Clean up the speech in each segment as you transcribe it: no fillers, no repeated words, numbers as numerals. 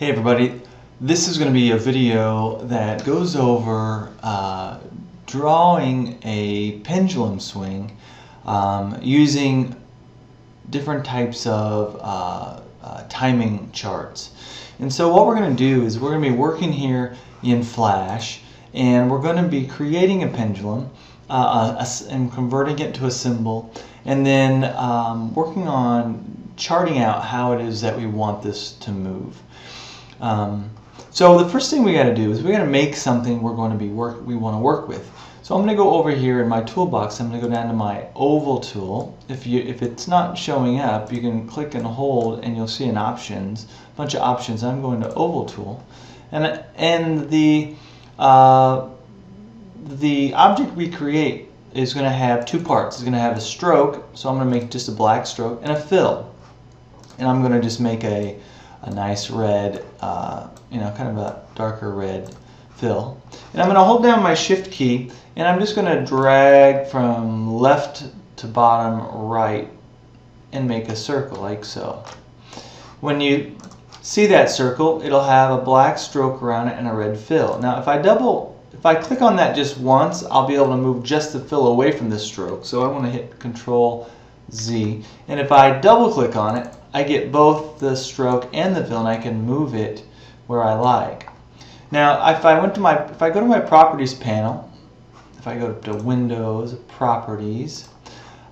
Hey everybody, this is going to be a video that goes over drawing a pendulum swing using different types of timing charts. And so what we're going to do is we're going to be working here in Flash, and we're going to be creating a pendulum and converting it to a symbol, and then working on charting out how it is that we want this to move. So the first thing we got to do is we got to make something we want to work with. So I'm going to go over here in my toolbox. I'm going to go down to my oval tool. If it's not showing up, you can click and hold, and you'll see a bunch of options. I'm going to oval tool, and the object we create is going to have two parts. It's going to have a stroke, so I'm going to make just a black stroke, and a fill. And I'm going to just make a nice red, kind of a darker red fill. And I'm going to hold down my shift key, and I'm just going to drag from left to bottom right and make a circle like so. When you see that circle, it'll have a black stroke around it and a red fill. Now if I click on that just once, I'll be able to move just the fill away from this stroke. So I want to hit Control Z, and if I double click on it, I get both the stroke and the fill, and I can move it where I like. Now if I go to my properties panel, if I go to Windows, Properties,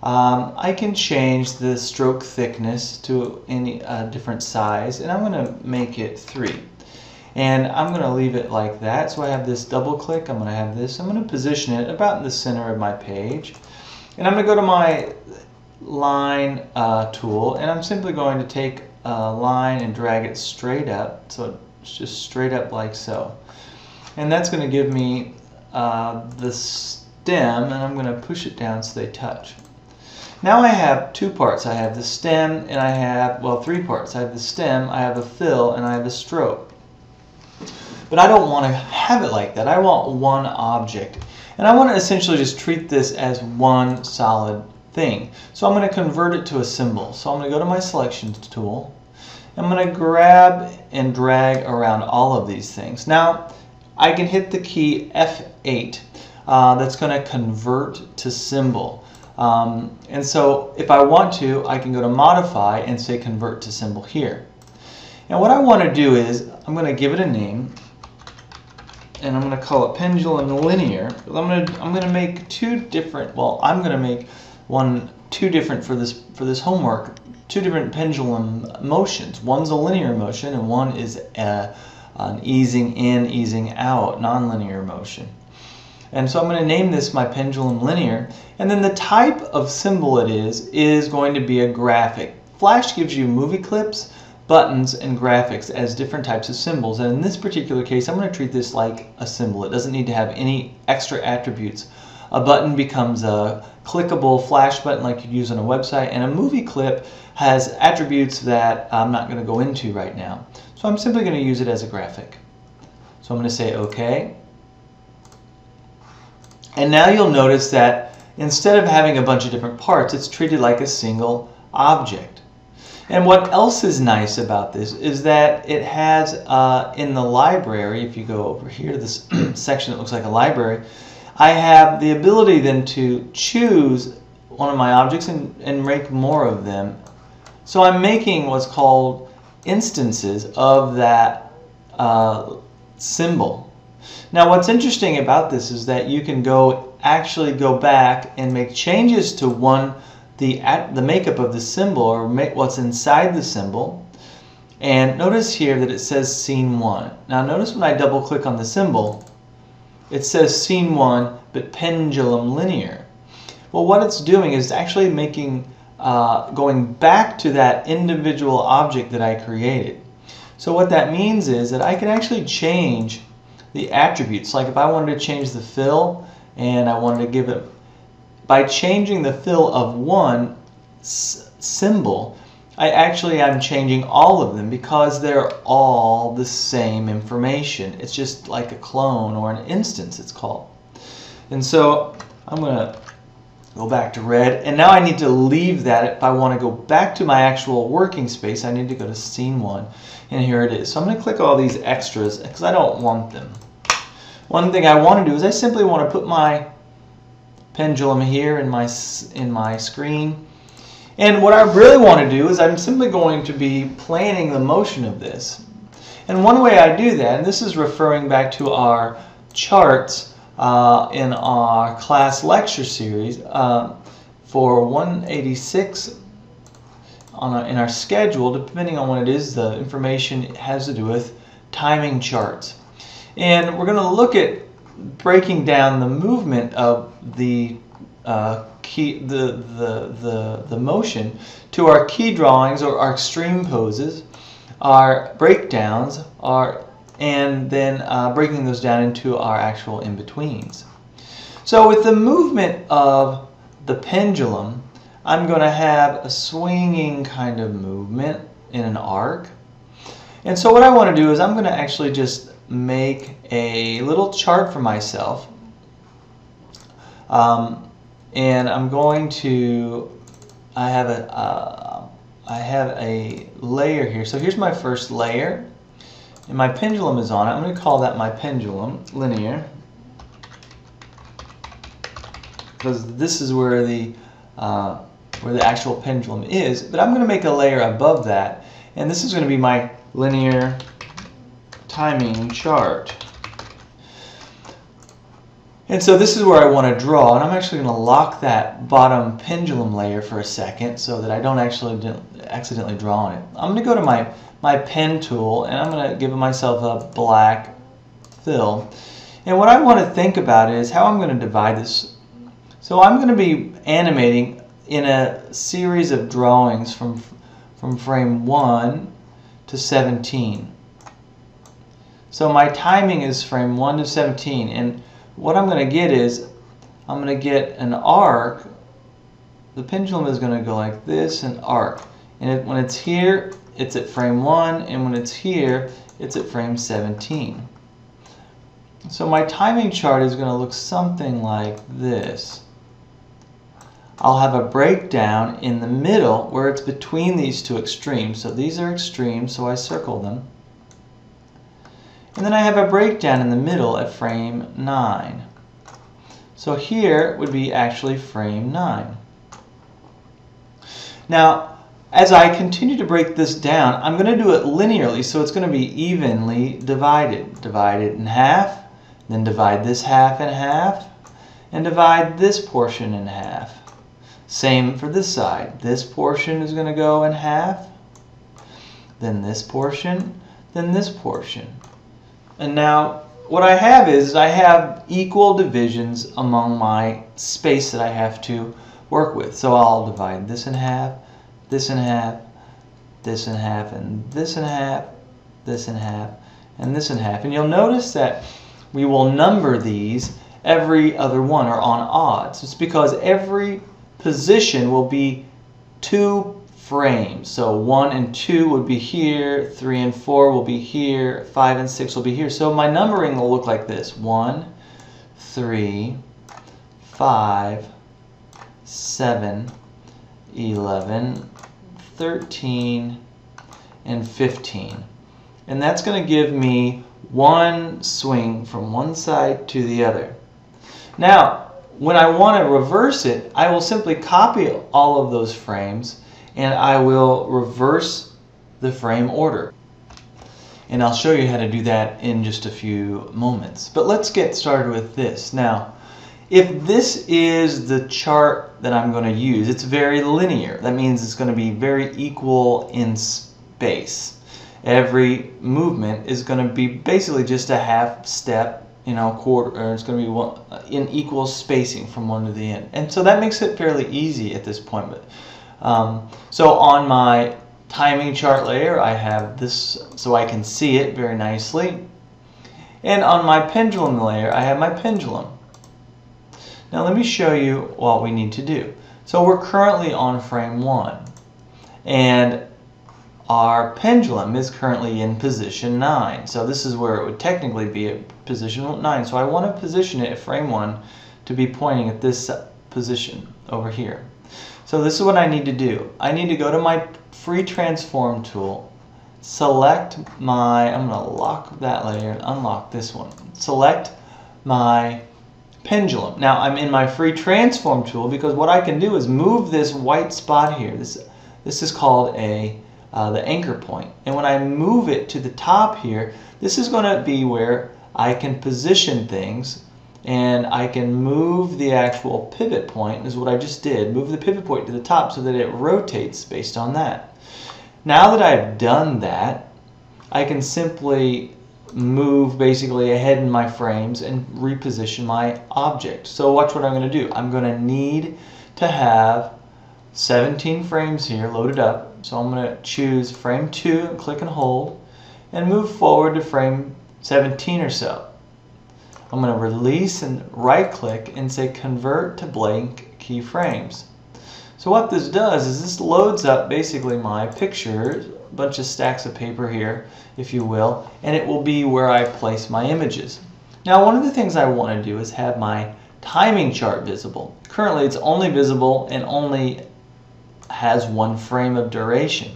I can change the stroke thickness to any different size, and I'm going to make it 3. And I'm going to leave it like that. So I have this double click, I'm going to have this, I'm going to position it about in the center of my page. And I'm going to go to my line tool, and I'm simply going to take a line and drag it straight up, so it's just straight up like so. And that's going to give me the stem, and I'm going to push it down so they touch. Now I have two parts. I have the stem, and I have, well, 3 parts. I have the stem, I have a fill, and I have a stroke. But I don't want to have it like that. I want one object. And I want to essentially just treat this as one solid thing. So I'm going to convert it to a symbol. So I'm going to go to my selections tool. I'm going to grab and drag around all of these things. Now I can hit the key F8. That's going to convert to symbol. And so if I want to, I can go to modify and say convert to symbol here. Now what I want to do is I'm going to give it a name, and I'm going to call it pendulum linear. I'm going to make two different. Well, I'm going to make two different for this homework. 2 different pendulum motions. One's a linear motion, and one is an easing in, easing out, nonlinear motion. And so I'm going to name this my pendulum linear, and then the type of symbol it is going to be a graphic. Flash gives you movie clips, buttons, and graphics as different types of symbols, and in this particular case I'm going to treat this like a symbol. It doesn't need to have any extra attributes. A button becomes a clickable flash button like you'd use on a website, and a movie clip has attributes that I'm not going to go into right now. So I'm simply going to use it as a graphic. So I'm going to say OK. And now you'll notice that instead of having a bunch of different parts, it's treated like a single object. And what else is nice about this is that it has in the library, if you go over here, this section that looks like a library, I have the ability then to choose one of my objects and make more of them. So I'm making what's called instances of that symbol. Now what's interesting about this is that you can actually go back and make changes to the makeup of the symbol, or what's inside the symbol. And notice here that it says scene 1. Now notice when I double click on the symbol, it says scene 1 but pendulum linear. Well, what it's doing is actually going back to that individual object that I created. So what that means is that I can actually change the attributes. Like if I wanted to change the fill, and I wanted to give it, by changing the fill of one symbol, I'm changing all of them because they're all the same information. It's just like a clone or an instance, it's called. And so I'm going to Go back to red, and now I need to leave that. If I want to go back to my actual working space, I need to go to scene 1, and here it is. So I'm going to click all these extras because I don't want them. One thing I want to do is I simply want to put my pendulum here in my screen, and what I really want to do is I'm simply going to be planning the motion of this. And one way I do that, and this is referring back to our charts in our class lecture series for 186 in our schedule, depending on what it is, the information has to do with timing charts. And we're going to look at breaking down the movement of the motion to our key drawings or our extreme poses, our breakdowns, and then breaking those down into our actual in-betweens. So with the movement of the pendulum, I'm going to have a swinging kind of movement in an arc. And so what I want to do is I'm going to actually just make a little chart for myself. And I'm going to, I have a layer here. So here's my first layer, and my pendulum is on it. I'm going to call that my pendulum, linear, because this is where the actual pendulum is. But I'm going to make a layer above that, and this is going to be my linear timing chart. And so this is where I want to draw, and I'm actually going to lock that bottom pendulum layer for a second so that I don't accidentally draw on it. I'm going to go to my pen tool, and I'm going to give myself a black fill. And what I want to think about is how I'm going to divide this. So I'm going to be animating in a series of drawings from frame 1 to 17. So my timing is frame 1 to 17, and what I'm going to get is I'm going to get an arc. The pendulum is going to go like this, an arc. And when it's here, it's at frame 1, and when it's here, it's at frame 17. So my timing chart is going to look something like this. I'll have a breakdown in the middle where it's between these two extremes. So these are extremes, so I circle them. And then I have a breakdown in the middle at frame 9. So here would be actually frame 9. Now, as I continue to break this down, I'm going to do it linearly, so it's going to be evenly divided. Divide it in half, then divide this half in half, and divide this portion in half. Same for this side. This portion is going to go in half, then this portion, then this portion. And now what I have is I have equal divisions among my space that I have to work with. So I'll divide this in half, this in half, this in half, and this in half, this in half, and this in half. And you'll notice that we will number these every other one, or on odds. It's because every position will be 2 frames. So 1 and 2 would be here, 3 and 4 will be here, 5 and 6 will be here. So my numbering will look like this: 1, 3, 5, 7, 11, 13, and 15. And that's going to give me one swing from one side to the other. Now, when I want to reverse it, I will simply copy all of those frames, and I will reverse the frame order. And I'll show you how to do that in just a few moments. But let's get started with this. Now, if this is the chart that I'm going to use, it's very linear. That means it's going to be very equal in space. Every movement is going to be basically just a half step, quarter, or it's going to be one in equal spacing from one to the end. And so that makes it fairly easy at this point. So on my timing chart layer, I have this so I can see it very nicely. And on my pendulum layer, I have my pendulum. Now let me show you what we need to do. So we're currently on frame 1, and our pendulum is currently in position 9. So this is where it would technically be at position 9. So I want to position it at frame 1 to be pointing at this position over here. So this is what I need to do. I need to go to my free transform tool, select my, I'm going to lock that layer and unlock this one. Select my pendulum. Now I'm in my free transform tool because what I can do is move this white spot here. This is called the anchor point. And when I move it to the top here, this is going to be where I can position things, and I can move the actual pivot point, is what I just did. Move the pivot point to the top so that it rotates based on that. Now that I've done that, I can simply move basically ahead in my frames and reposition my object. So watch what I'm going to do. I'm going to need to have 17 frames here loaded up. So I'm going to choose frame 2 and click and hold and move forward to frame 17 or so. I'm going to release and right click and say convert to blank keyframes. So what this does is this loads up basically my picture, a bunch of stacks of paper here, if you will, and it will be where I place my images. Now one of the things I want to do is have my timing chart visible. Currently it's only visible and only has 1 frame of duration.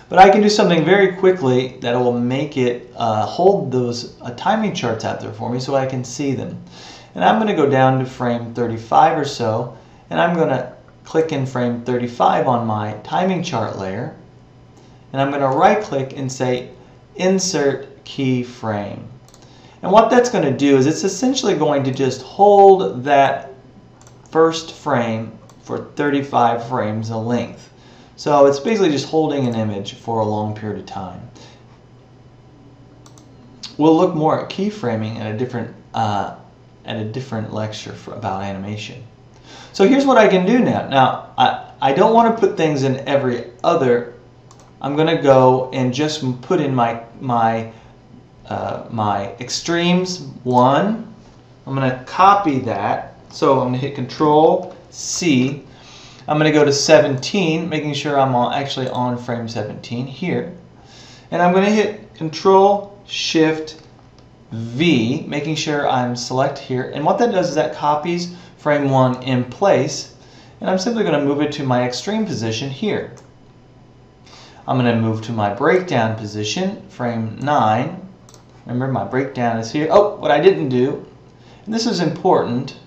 But I can do something very quickly that will make it hold those timing charts out there for me so I can see them. And I'm going to go down to frame 35 or so, and I'm going to click in frame 35 on my timing chart layer, and I'm going to right click and say insert keyframe. And what that's going to do is it's essentially going to just hold that first frame for 35 frames of length. So it's basically just holding an image for a long period of time. We'll look more at keyframing at a different lecture about animation. So here's what I can do now. Now I don't want to put things in every other. I'm going to go and just put in my extremes 1. I'm going to copy that. So I'm going to hit Control C. I'm going to go to 17, making sure I'm actually on frame 17 here. And I'm going to hit Control Shift V, making sure I'm select here. And what that does is that copies frame 1 in place. And I'm simply going to move it to my extreme position here. I'm going to move to my breakdown position, frame 9. Remember, my breakdown is here. Oh, what I didn't do, and this is important,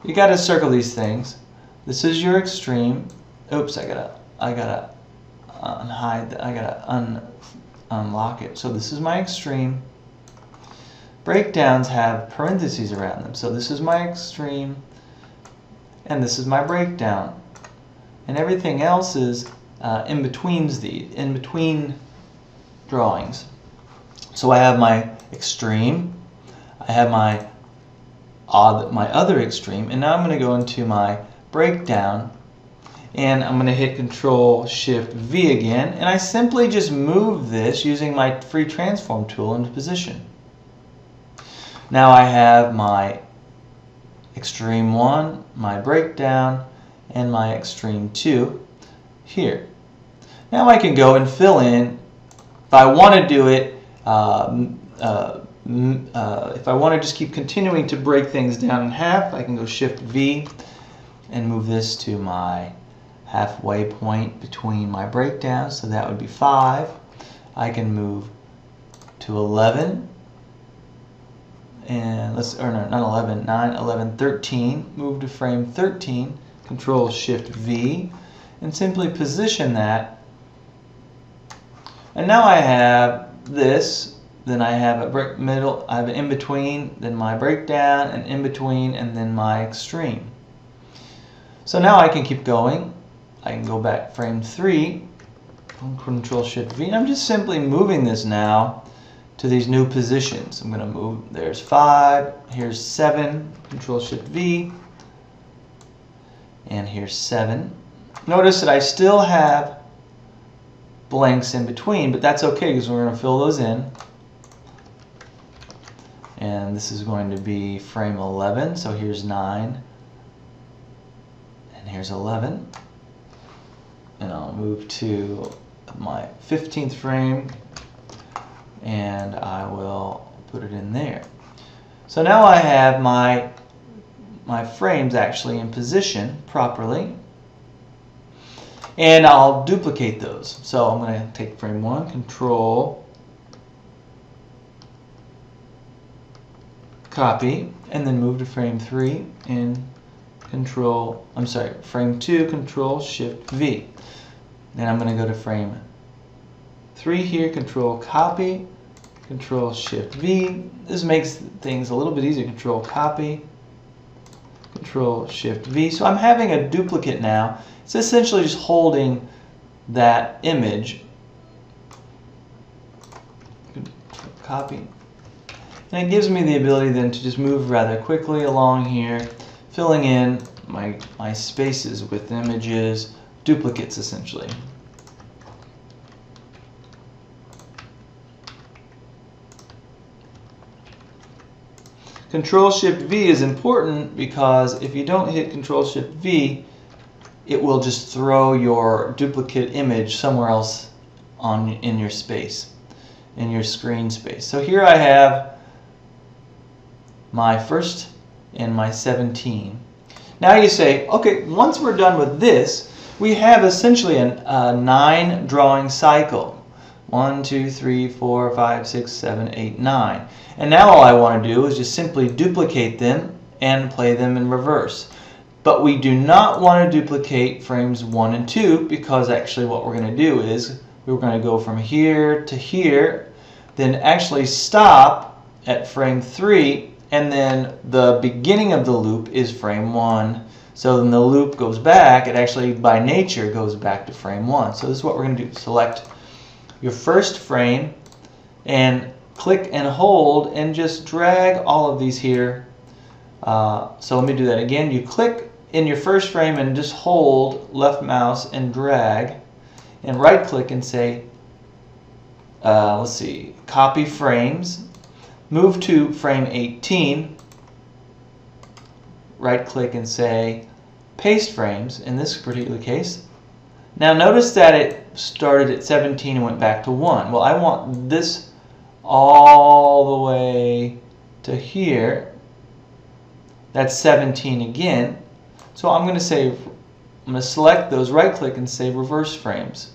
you got to circle these things. This is your extreme. Oops, I gotta unhide that. I gotta unlock it. So this is my extreme. Breakdowns have parentheses around them. So this is my extreme, and this is my breakdown, and everything else is in between drawings. So I have my extreme. I have my other extreme, and now I'm going to go into my breakdown, and I'm going to hit Control Shift V again, and I simply just move this using my free transform tool into position. Now I have my extreme 1, my breakdown, and my extreme 2 here. Now I can go and fill in. If I want to do it, if I want to just keep continuing to break things down in half, I can go Shift V and move this to my halfway point between my breakdowns, so that would be 5. I can move to 11, and not 11, 9, 11, 13, move to frame 13, Control Shift V, and simply position that. And now I have this, then I have a middle, I have an in between, then my breakdown, an in between, and then my extreme. So now I can keep going. I can go back frame 3, Control Shift V, and I'm just simply moving this now to these new positions. I'm going to move, there's 5, here's 7, Control Shift V, and here's 7. Notice that I still have blanks in between, but that's okay because we're going to fill those in. And this is going to be frame 11, so here's 9. And here's 11, and I'll move to my 15th frame, and I will put it in there. So now I have my my frames actually in position properly. And I'll duplicate those. So I'm going to take frame 1, Control, copy, and then move to frame 3 and frame 2, Control Shift V. Then I'm going to go to frame 3 here, Control Copy, Control Shift V. This makes things a little bit easier. Control Copy, Control Shift V. So I'm having a duplicate now. It's essentially just holding that image. Copy. And it gives me the ability then to just move rather quickly along here, filling in my spaces with images, duplicates essentially. Control Shift V is important because if you don't hit Control Shift V, it will just throw your duplicate image somewhere else in your space, in your screen space. So here I have my first and my 17. Now you say, okay, once we're done with this, we have essentially a 9 drawing cycle. 1, 2, 3, 4, 5, 6, 7, 8, 9. And now all I want to do is just simply duplicate them and play them in reverse. But we do not want to duplicate frames 1 and 2 because actually what we're going to do is we're going to go from here to here, then actually stop at frame 3, and then the beginning of the loop is frame 1. So then the loop goes back, it actually by nature goes back to frame 1. So this is what we're going to do. Select your first frame and click and hold and just drag all of these here. So let me do that again. You click in your first frame and just hold left mouse and drag and right click and say, let's see, copy frames, move to frame 18, right click and say paste frames in this particular case. Now notice that it started at 17 and went back to 1. Well, I want this all the way to here. That's 17 again. So I'm going to select those, right click and say reverse frames.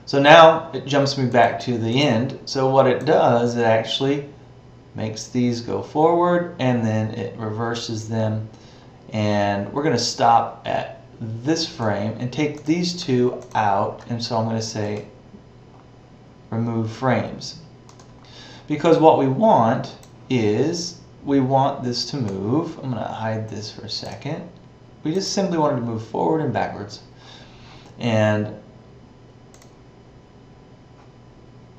So now it jumps me back to the end. So what it does, it actually makes these go forward and then it reverses them. And we're going to stop at this frame and take these two out. And so I'm going to say remove frames. Because what we want is we want this to move. I'm going to hide this for a second. We just simply wanted to move forward and backwards. And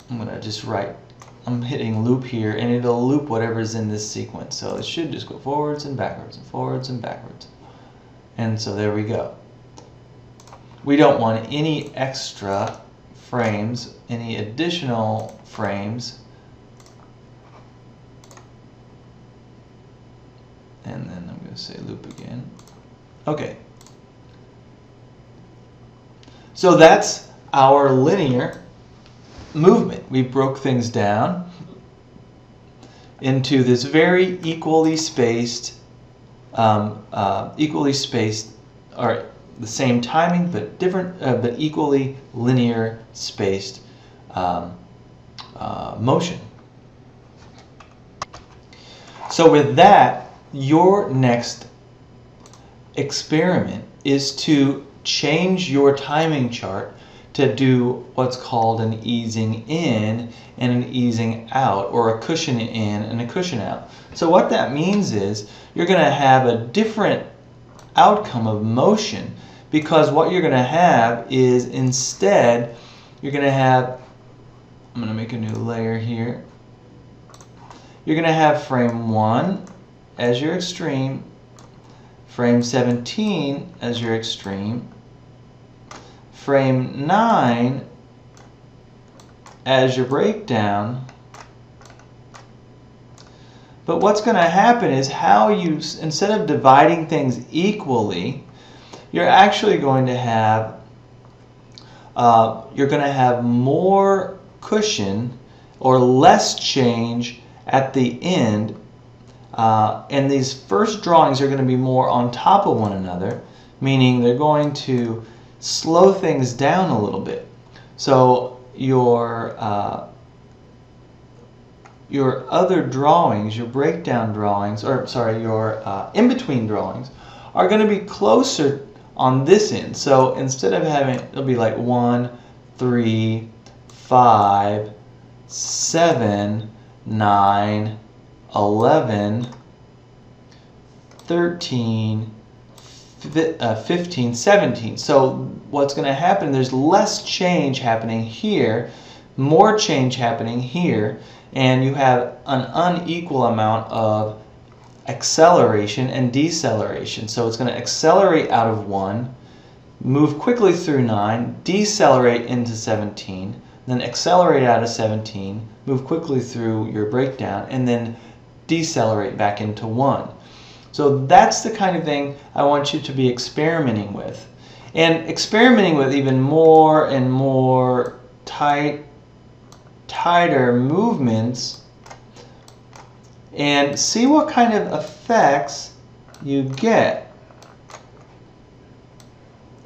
I'm going to just I'm hitting loop here, and it'll loop whatever's in this sequence. So it should just go forwards and backwards and forwards and backwards. And so there we go. We don't want any extra frames, any additional frames. And then I'm going to say loop again. Okay. So that's our linear movement. We broke things down into this very equally spaced, or the same timing but different, but equally linear spaced motion. So with that, your next experiment is to change your timing chart to do what's called an easing in and an easing out, or a cushion in and a cushion out. So what that means is you're going to have a different outcome of motion, because what you're going to have is instead you're going to have, I'm going to make a new layer here, you're going to have frame 1 as your extreme, frame 17 as your extreme, frame 9 as your breakdown. But what's going to happen is how you, instead of dividing things equally, you're actually going to have more cushion or less change at the end And these first drawings are going to be more on top of one another, meaning they're going to slow things down a little bit. So your other drawings, your breakdown drawings, or sorry, your in-between drawings are going to be closer on this end. So instead of having, it'll be like 1, 3, 5, 7, 9, 11, 13, 15, 17. So what's going to happen, there's less change happening here, more change happening here, and you have an unequal amount of acceleration and deceleration. So it's going to accelerate out of 1, move quickly through 9, decelerate into 17, then accelerate out of 17, move quickly through your breakdown, and then decelerate back into 1. So that's the kind of thing I want you to be experimenting with. And experimenting with even more and more tighter movements, and see what kind of effects you get.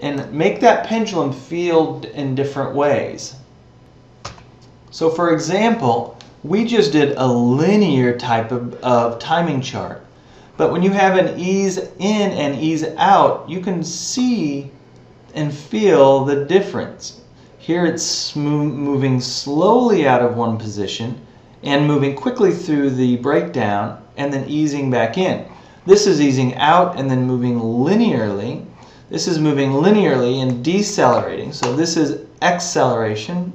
And make that pendulum feel in different ways. So for example, we just did a linear type of timing chart. But when you have an ease in and ease out, you can see and feel the difference. Here it's moving slowly out of one position and moving quickly through the breakdown and then easing back in. This is easing out and then moving linearly. This is moving linearly and decelerating. So this is acceleration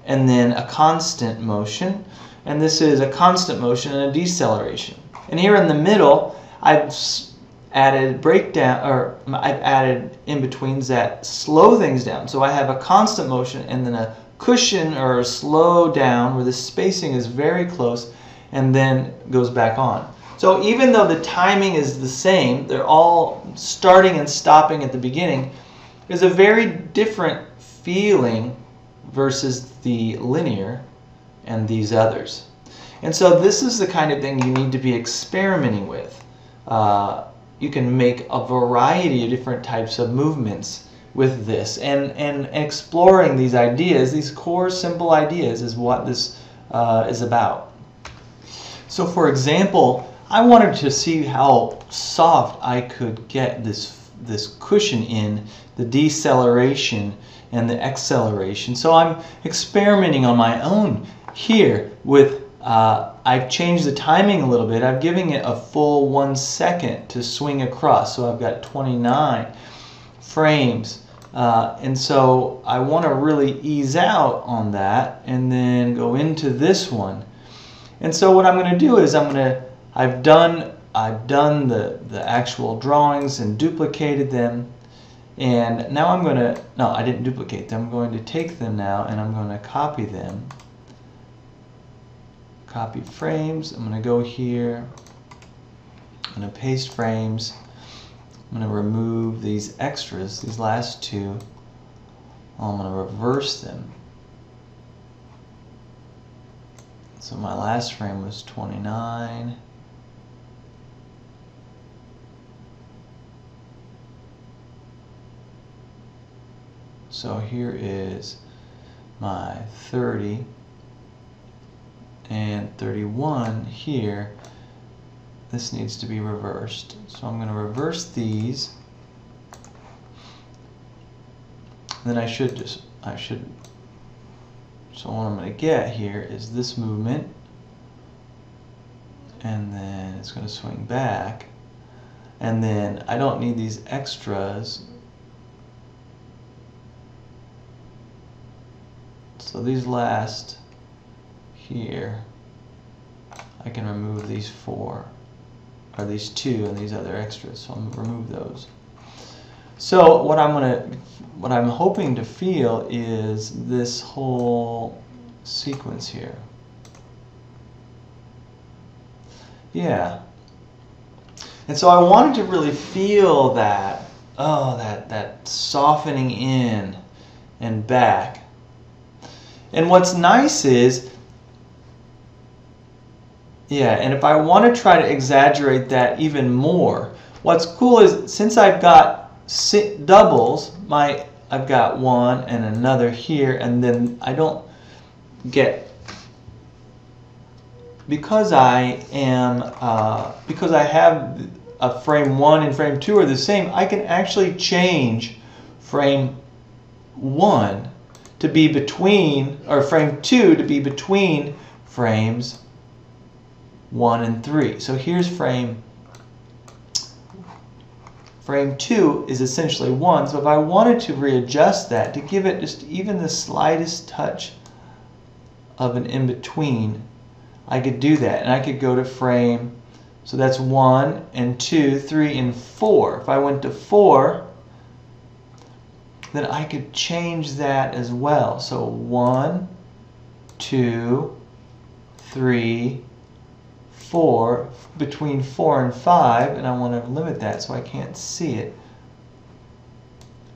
and then a constant motion. And this is a constant motion and a deceleration. And here in the middle, I've added breakdown, or I've added in-betweens that slow things down. So I have a constant motion and then a cushion or a slow down where the spacing is very close and then goes back on. So even though the timing is the same, they're all starting and stopping at the beginning, there's a very different feeling versus the linear and these others. And so this is the kind of thing you need to be experimenting with. You can make a variety of different types of movements with this, and exploring these ideas, these core simple ideas, is what this is about. So for example, I wanted to see how soft I could get this cushion in, the deceleration and the acceleration. So I'm experimenting on my own here with I've changed the timing a little bit. I'm giving it a full 1 second to swing across. So I've got 29 frames. And so I want to really ease out on that and then go into this one. And so what I'm going to do is I've done the actual drawings and duplicated them. And now I'm going to, no, I didn't duplicate them. I'm going to take them now and I'm going to copy them. Copy frames. I'm going to go here. I'm going to paste frames. I'm going to remove these extras, these last two. I'm going to reverse them. So my last frame was 29. So here is my 30 and 31 here. This needs to be reversed. So I'm going to reverse these. Then I should, so what I'm going to get here is this movement, and then it's going to swing back, and then I don't need these extras. So these last here, I can remove these 4, or these 2 and these other extras, so I'm going to remove those. So what I'm hoping to feel is this whole sequence here. Yeah. And so I wanted to really feel that, that softening in and back. And what's nice is Yeah, and if I want to try to exaggerate that even more, what's cool is since I've got doubles, I've got one and another here, and then I don't get, because I have a frame 1 and frame 2 are the same, I can actually change frame 1 to be between, or frame 2 to be between frames 1 and 3. So here's frame 2 is essentially 1. So if I wanted to readjust that to give it just even the slightest touch of an in-between, I could do that. And I could go to frame, so that's 1 and 2, 3 and 4. If I went to 4, then I could change that as well. So 1, 2, 3, 4, between 4 and 5, and I want to limit that so I can't see it.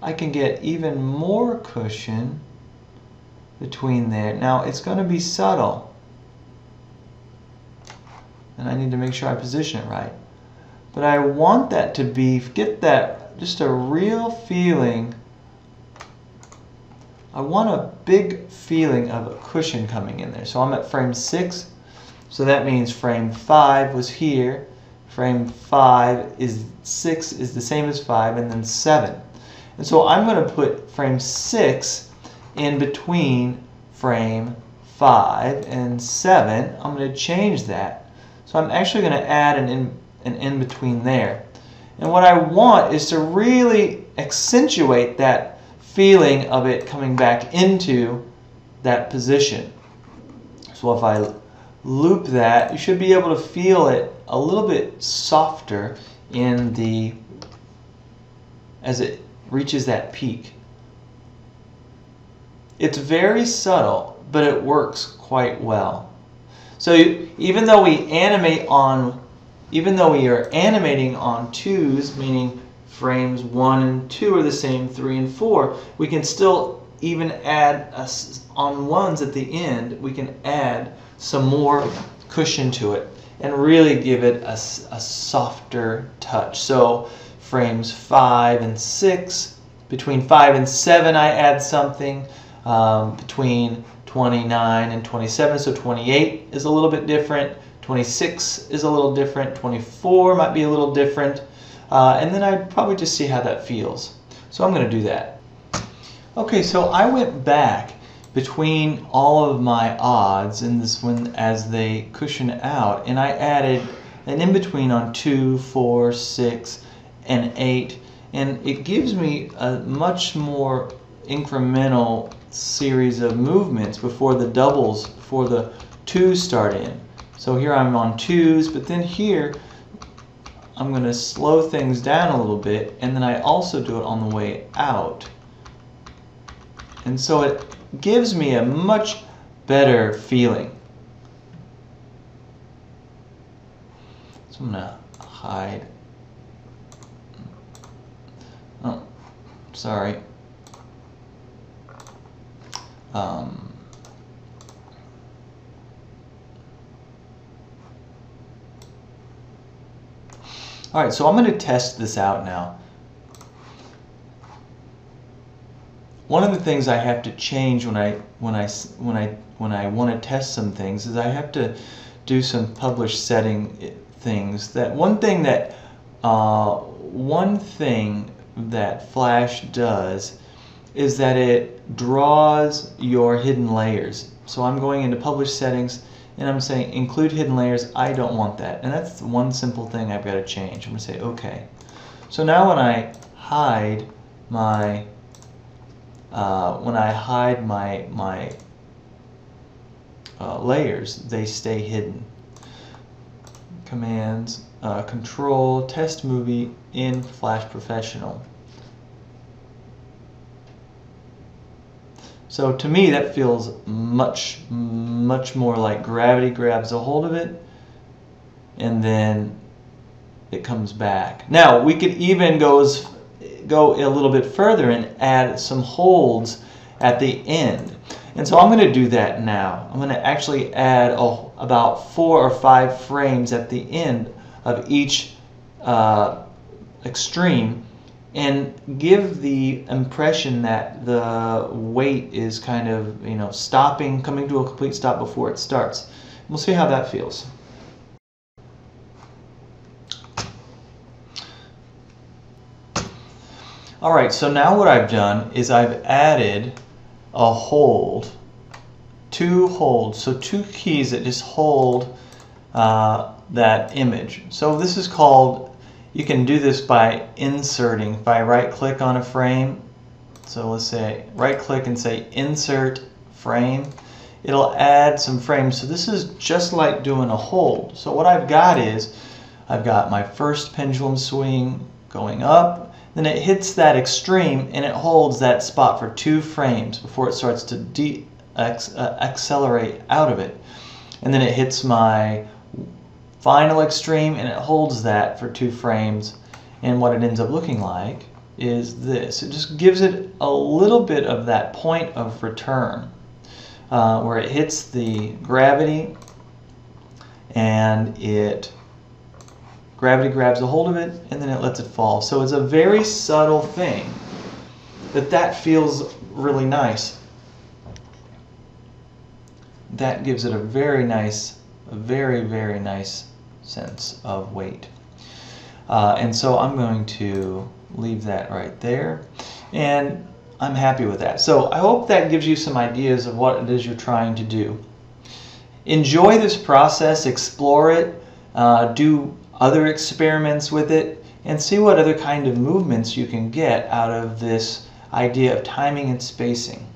I can get even more cushion between there. Now it's going to be subtle, and I need to make sure I position it right. But I want that to be, get that, just a real feeling. I want a big feeling of a cushion coming in there. So I'm at frame 6. So that means frame 5 was here. Frame 6 is the same as 5, and then 7. And so I'm going to put frame 6 in between frame 5 and 7. I'm going to change that. So I'm actually going to add an in between there. And what I want is to really accentuate that feeling of it coming back into that position. So if I loop that, you should be able to feel it a little bit softer in the, as it reaches that peak. It's very subtle, but it works quite well. So even though we animate on, even though we are animating on 2s, meaning frames 1 and 2 are the same, 3 and 4, we can still even add on 1s at the end, we can add some more cushion to it and really give it a softer touch. So frames 5 and 6, between 5 and 7 I add something, between 29 and 27, so 28 is a little bit different, 26 is a little different, 24 might be a little different, and then I'd probably just see how that feels. So I'm going to do that. Okay, so I went back between all of my odds in this one as they cushion out, and I added an in-between on 2, 4, 6, and 8, and it gives me a much more incremental series of movements before the doubles, before the 2s start in. So here I'm on 2s, but then here I'm going to slow things down a little bit, and then I also do it on the way out. And so it gives me a much better feeling. So I'm going to hide. Oh, sorry. All right, so I'm going to test this out now. One of the things I have to change when I want to test some things is I have to do some publish setting things. That one thing that Flash does is that it draws your hidden layers. So I'm going into publish settings and I'm saying include hidden layers. I don't want that, and that's one simple thing I've got to change. I'm going to say OK. So now when I hide my layers, they stay hidden. Commands, Control, Test Movie in Flash Professional. So to me that feels much more like gravity grabs a hold of it and then it comes back. Now we could even go a little bit further and add some holds at the end. And so I'm going to do that now. I'm going to actually add about 4 or 5 frames at the end of each extreme, and give the impression that the weight is kind of, stopping, coming to a complete stop before it starts. We'll see how that feels. Alright, so now what I've done is I've added a hold, 2 holds, so 2 keys that just hold that image. So this is called, you can do this by inserting. If I right click on a frame, so let's say right click and say insert frame, it'll add some frames. So this is just like doing a hold. So what I've got is, I've got my first pendulum swing going up, then it hits that extreme and it holds that spot for 2 frames before it starts to accelerate out of it. And then it hits my final extreme and it holds that for 2 frames. And what it ends up looking like is this. It just gives it a little bit of that point of return where it hits the gravity and gravity grabs a hold of it and then it lets it fall. So it's a very subtle thing that feels really nice. That gives it a very nice, very nice sense of weight. And so I'm going to leave that right there, and I'm happy with that. So I hope that gives you some ideas of what it is you're trying to do. Enjoy this process, explore it, do other experiments with it, and see what other kind of movements you can get out of this idea of timing and spacing.